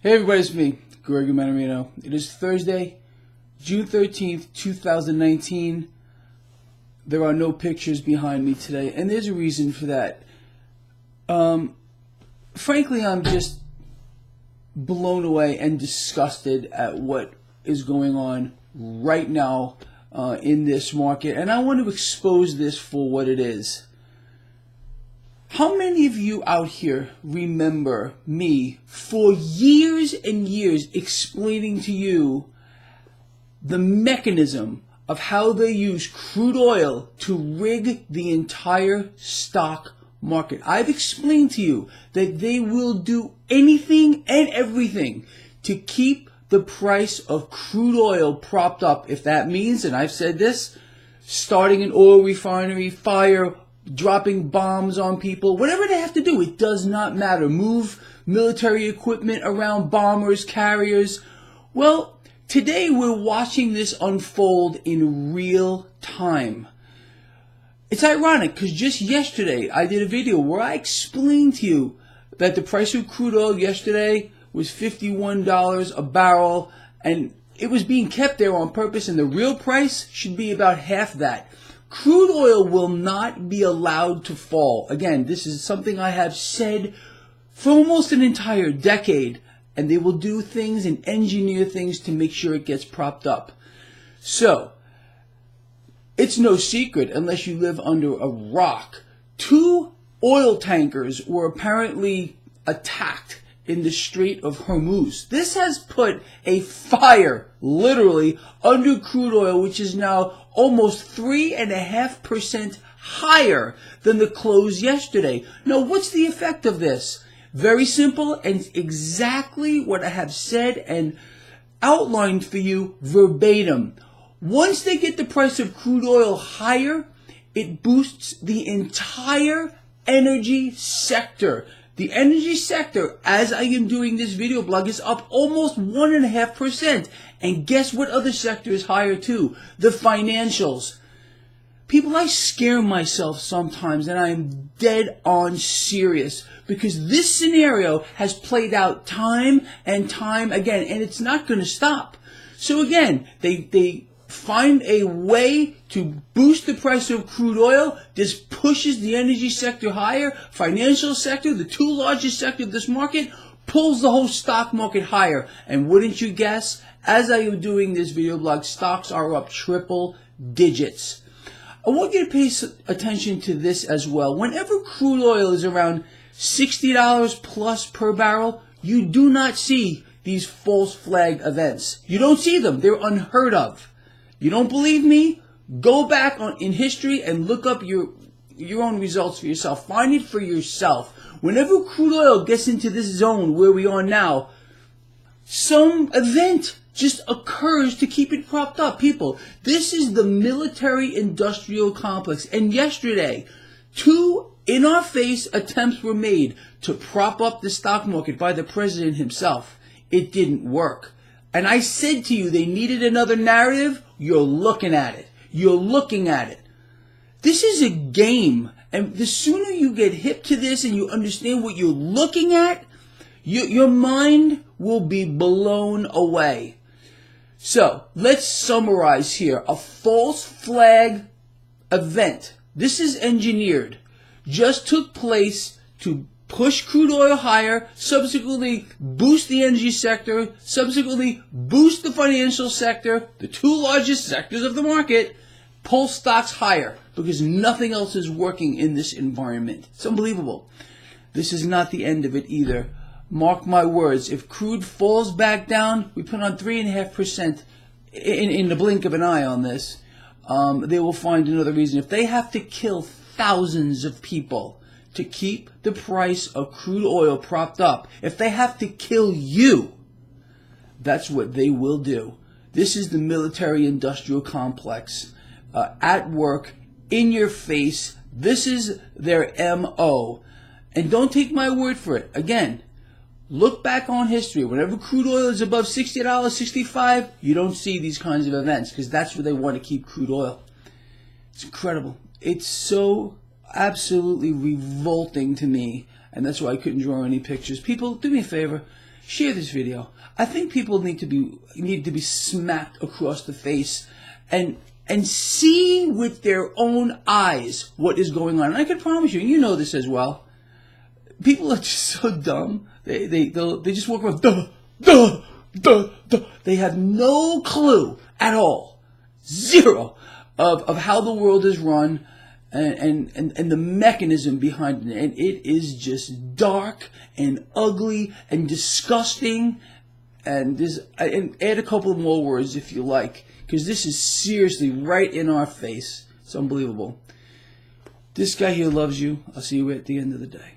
Hey everybody, it's me, Gregory Mannarino. It is Thursday, June 13th, 2019. There are no pictures behind me today, and there's a reason for that. Frankly, I'm just blown away and disgusted at what is going on right now in this market, and I want to expose this for what it is. How many of you out here remember me for years and years explaining to you the mechanism of how they use crude oil to rig the entire stock market? I've explained to you that they will do anything and everything to keep the price of crude oil propped up. If that means, and I've said this, starting an oil refinery, fire, dropping bombs on people, whatever they have to do, it does not matter. Move military equipment around, bombers, carriers. Well, today we're watching this unfold in real time. It's ironic because just yesterday I did a video where I explained to you that the price of crude oil yesterday was $51 a barrel, and it was being kept there on purpose, and the real price should be about half that. Crude oil will not be allowed to fall. Again, this is something I have said for almost an entire decade, and they will do things and engineer things to make sure it gets propped up. So, it's no secret, unless you live under a rock, 2 oil tankers were apparently attacked in the Strait of Hormuz. This has put a fire, literally, under crude oil, which is now almost 3.5% higher than the close yesterday. Now, what's the effect of this? Very simple, and exactly what I have said and outlined for you verbatim. Once they get the price of crude oil higher, it boosts the entire energy sector. The energy sector, as I am doing this video blog, is up almost 1.5%. And guess what other sector is higher too? The financials. People, I scare myself sometimes, and I am dead on serious, because this scenario has played out time and time again, and it's not going to stop. So again, they find a way to boost the price of crude oil. This pushes the energy sector higher. Financial sector, the 2 largest sector of this market, pulls the whole stock market higher. And wouldn't you guess, as I am doing this video blog, stocks are up triple digits. I want you to pay attention to this as well. Whenever crude oil is around $60 plus per barrel, you do not see these false flag events. You don't see them. They're unheard of. You don't believe me? Go back in history and look up your own results for yourself. Find it for yourself. Whenever crude oil gets into this zone where we are now, some event just occurs to keep it propped up. People, this is the military-industrial complex. And yesterday, 2 in-our-face attempts were made to prop up the stock market by the president himself. It didn't work. And I said to you they needed another narrative. You're looking at it. You're looking at it. This is a game. And the sooner you get hip to this and you understand what you're looking at, your mind will be blown away. So, let's summarize here. A false flag event, this is engineered, just took place to push crude oil higher, subsequently boost the energy sector, subsequently boost the financial sector, the 2 largest sectors of the market, pull stocks higher, because nothing else is working in this environment. It's unbelievable. This is not the end of it either. Mark my words, if crude falls back down, we put on 3.5% in the blink of an eye on this, they will find another reason. If they have to kill thousands of people to keep the price of crude oil propped up, if they have to kill you, that's what they will do. This is the military-industrial complex at work, in your face. This is their MO. And don't take my word for it. Again, look back on history. Whenever crude oil is above $60, $65, you don't see these kinds of events, because that's where they want to keep crude oil. It's incredible. It's so absolutely revolting to me, and that's why I couldn't draw any pictures. People, do me a favor, share this video. I think people need to be smacked across the face and see with their own eyes what is going on. And I can promise you, and you know this as well, people are just so dumb. They just walk around, duh, duh, duh, duh. They have no clue at all, zero, of how the world is run and the mechanism behind it. And it is just dark and ugly and disgusting. And add a couple more words if you like, because this is seriously right in our face. It's unbelievable. This guy here loves you. I'll see you at the end of the day.